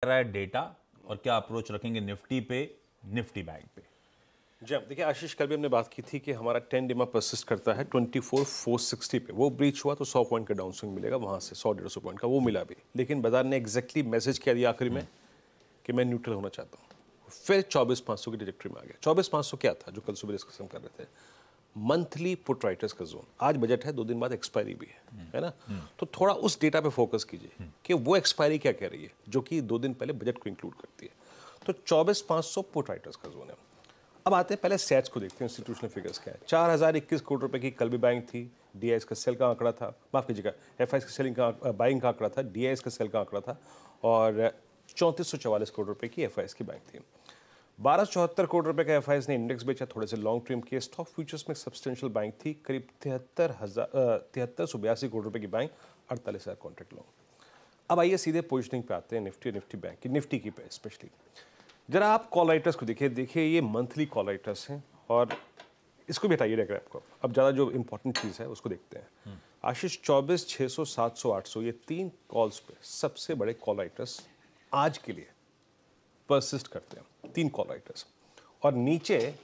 रहा है डेटा और क्या अप्रोच रखेंगे निफ्टी पे, निफ्टी बैंक पे? जी अब देखिए आशीष, कल भी हमने बात की थी कि हमारा 10 डेमा परसिस्ट करता है 24,460 पे। वो ब्रीच हुआ तो 100 पॉइंट का डाउन स्विंग मिलेगा, वहां से 100-150 पॉइंट का वो मिला भी। लेकिन बाजार ने एग्जैक्टली मैसेज क्या दिया आखिरी में कि मैं न्यूट्रल होना चाहता हूँ। फिर 24,500 की ट्रैजेक्टरी में आ गया। 24,500 क्या था जो कल सुबह डिस्कशन कर रहे थे? मंथली पुट राइटर्स का जोन। आज बजट है, 2 दिन बाद एक्सपायरी भी है ना? तो थोड़ा उस डेटा पे फोकस कीजिए कि वो एक्सपायरी क्या कह रही है, जो कि 2 दिन पहले बजट को इंक्लूड करती है। तो 24,500 पुट राइटर्स का जोन है। अब आते हैं पहले सेट्स को, देखते हैं इंस्टीट्यूशनल फिगर्स क्या है। 4,021 करोड़ रुपए की कल भी बाइंग थी। डीआईएस का सेल का आंकड़ा था, माफ कीजिएगा, एफआईएस का सेलिंग का बाइंग का आंकड़ा था, डीआईएस का सेल का आंकड़ा था, और 3444 करोड़ रुपए की एफआईएस की बाइंग थी। 1274 करोड़ रुपए का एफआईएस ने इंडेक्स बेचा, थोड़े से लॉन्ग टर्म किए। स्टॉक फ्यूचर्स में सब्सटेंशियल बाइंग थी, करीब 7382 करोड़ रुपए की बाइंग, 48,000 कॉन्ट्रैक्ट लॉन्ग। अब आइए सीधे पोजिशनिंग पे आते हैं निफ्टी, निफ्टी बैंक की, निफ्टी की पे स्पेशली। जरा आप कॉल राइटर्स को देखिए, ये मंथली कॉल राइटर्स हैं, और इसको भी हटाइए डायग्राम को। अब ज़्यादा जो इंपॉर्टेंट चीज़ है उसको देखते हैं। आशीष, 24, 600, 700, 800 ये 3 कॉल्स पे सबसे बड़े कॉल राइटर्स आज के लिए परसिस्ट करते हैं, 3 कॉल राइटर्स। और नीचे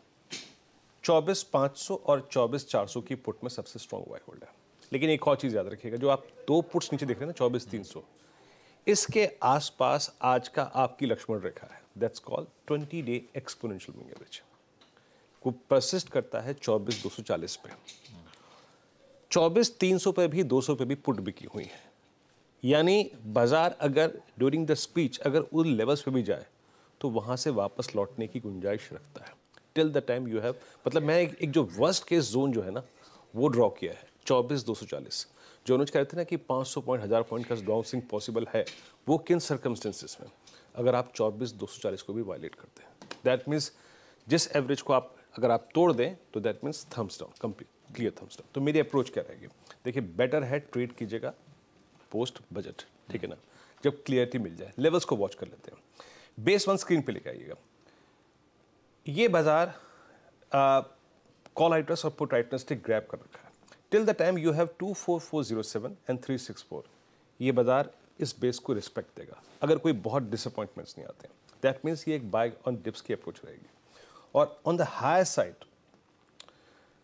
24,500 और 24,400 की पुट में सबसे स्ट्रॉन्ग बाय होल्ड है। लेकिन एक और चीज़ याद रखिएगा, जो आप 2 पुट्स नीचे देख रहे हैं ना, 24,300, इसके आसपास आज का आपकी लक्ष्मण रेखा है। That's called 20 day exponential moving average. वो परसिस्ट करता है 24,240 पे। 24,300 पे भी, 200 पे भी पुट बिकी हुई है। यानी बाजार अगर ड्यूरिंग द स्पीच अगर उन लेवल्स पे भी जाए तो वहां से वापस लौटने की गुंजाइश रखता है। Till the time you have, मतलब मैं एक जो वर्स्ट केस जोन जो है ना वो ड्रॉ किया है 24,240। जो अनुज कह रहे थे ना कि 500 पॉइंट, 1000 पॉइंट का डाउन स्विंग पॉसिबल है, वो किन सर्कमस्टेंसेस में? अगर आप 24,240 को भी वायलेट करते हैं, दैट मीन्स जिस एवरेज को आप अगर आप तोड़ दें तो that means thumbs down, complete clear thumbs down. तो मेरी अप्रोच क्या रहेगी? देखिए, बेटर है ट्रेड कीजिएगा पोस्ट बजट, ठीक है ना, जब क्लियरिटी मिल जाए। लेवल्स को वॉच कर लेते हैं। बेस 1 स्क्रीन पे लेके आइएगा। ये बाजार कॉल राइटर्स और पुट राइटर्स ने ग्रैब कर रखा है। Till the time you have 24,407 and 364, ये बाजार इस बेस को रिस्पेक्ट देगा अगर कोई बहुत डिसअपॉइंटमेंट्स नहीं आते हैं। दैट मीन्स ये एक बाय ऑन डिप्स की अप्रोच रहेगी। और ऑन द हायर साइड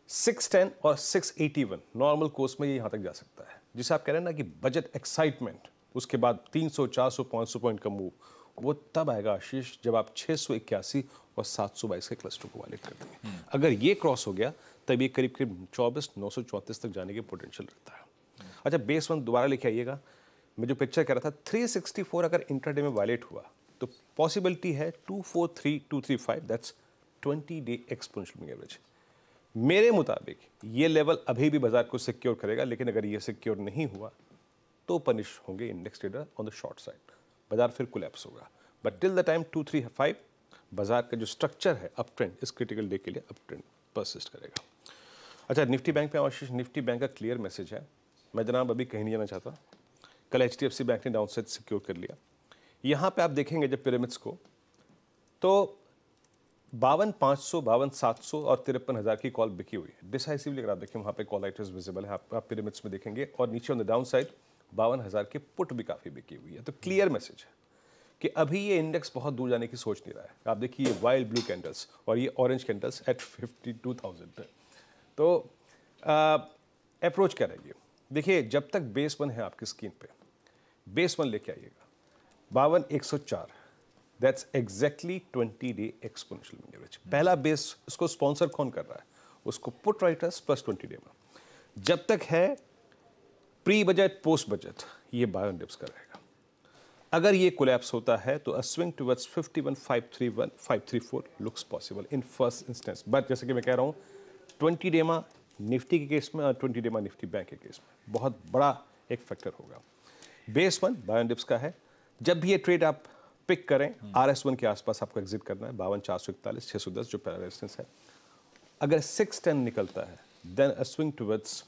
610 और 681 नॉर्मल कोर्स में ये यहां तक जा सकता है, जिसे आप कह रहे हैं ना कि बजट एक्साइटमेंट, उसके बाद 300, 400, 500 पॉइंट का मूव, वो तब आएगा आशीष जब आप 681 और 722 के क्लस्टर को वायलेट कर देंगे। अगर ये क्रॉस हो गया तब ये करीब करीब 24,934 तक जाने के पोटेंशियल रहता है। अच्छा, बेस 1 दोबारा लेके आइएगा। मैं जो पिक्चर कह रहा था 364 अगर इंट्राडे में वायलेट हुआ तो पॉसिबिलिटी है 243,235, दैट्स 20 डे एक्सपोनेंशियल एवरेज। मेरे मुताबिक ये लेवल अभी भी बाजार को सिक्योर करेगा, लेकिन अगर ये सिक्योर नहीं हुआ तो पनिश होंगे index trader on the short side, बाजार फिर कोलैप्स होगा। बट टिल द टाइम 235 बाजार का जो स्ट्रक्चर है अप ट्रेंड, इस क्रिटिकल डे के लिए अप ट्रेंड परसिस्ट करेगा। अच्छा, निफ्टी बैंक पे आशीष, निफ्टी बैंक का क्लियर मैसेज है। मैं जनाब अभी कहीं नहीं जाना चाहता। कल HDFC बैंक ने डाउनसाइड सिक्योर कर लिया। यहाँ पे आप देखेंगे जब पिरामिड्स को, तो 52,500, 52,700 और 53,000 की कॉल बिकी हुई है डिसाइसिवली। अगर आप देखें वहाँ पे कॉल राइटर्स विजिबल है, आप पिरामिड्स में देखेंगे। और नीचे ऑन द डाउन साइड 52,000 के पुट भी काफ़ी बिकी हुई है। तो क्लियर मैसेज है कि अभी ये इंडेक्स बहुत दूर जाने की सोच नहीं रहा है। आप देखिए ये वाइल्ड ब्लू कैंडल्स और ये ऑरेंज कैंडल्स एट 52,000 है। तो अप्रोच क्या रहेगी? देखिए, जब तक बेस 1 है आपकी स्क्रीन पे, बेस 1 लेके आइएगा 52,104, that's exactly 20 day exponential moving average. पहला बेस, इसको स्पॉन्सर कौन कर रहा है? उसको पुट राइटर्स प्लस 20 डे में। जब तक है प्री बजट पोस्ट बजट, ये बाय ऑन डिप्स का रहेगा। अगर ये कोलैप्स होता है तो अ swing towards 51,531, 534 looks possible in first instance. But जैसे कि मैं कह रहा हूं, 20 डेमा निफ्टी के केस में और 20 डेमा निफ्टी बैंक के केस में बहुत बड़ा एक फैक्टर होगा। बेस 1 बाय ऑन डिप्स का है। जब भी ये ट्रेड आप पिक करें, RS1 के आसपास आपको एग्जिट करना है, 52,441, 610 जो पहला रेजिस्टेंस है। अगर 610 निकलता है then a swing towards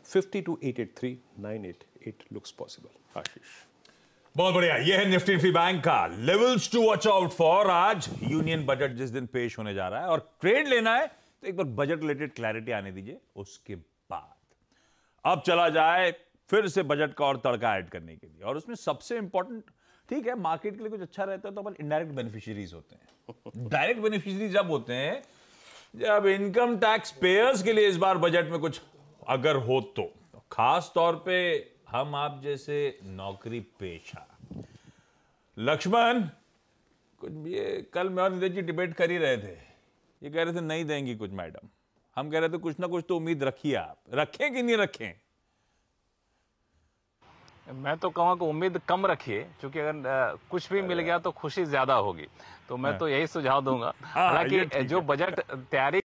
52,883, 988 looks possible. Ashish, बहुत बढ़िया। ये है निफ्टी निफ्टी बैंक का levels to watch out for. आज यूनियन बजट जिस दिन पेश होने जा रहा है और ट्रेड लेना है तो एक बार बजट रिलेटेड क्लैरिटी आने दीजिए, उसके बाद अब चला जाए फिर से बजट का और तड़का ऐड करने के लिए। और उसमें सबसे इंपॉर्टेंट ठीक है, मार्केट के लिए कुछ अच्छा रहता है तो अपन इनडायरेक्ट बेनिफिशियरीज होते हैं। डायरेक्ट बेनिफिशियरी जब होते हैं जब इनकम टैक्स पेयर्स के लिए इस बार बजट में कुछ अगर हो तो खास तौर पे हम आप जैसे नौकरी पेशा। लक्ष्मण, कुछ ये कल मैं और नीरज जी डिबेट कर ही रहे थे, ये कह रहे थे नहीं देंगी कुछ मैडम, हम कह रहे थे कुछ ना कुछ तो उम्मीद रखिए, आप रखें कि नहीं रखें? मैं तो कहूँगा कि उम्मीद कम रखिए, क्योंकि अगर कुछ भी मिल गया तो खुशी ज्यादा होगी। तो मैं तो यही सुझाव दूंगा। हालांकि जो बजट तैयारी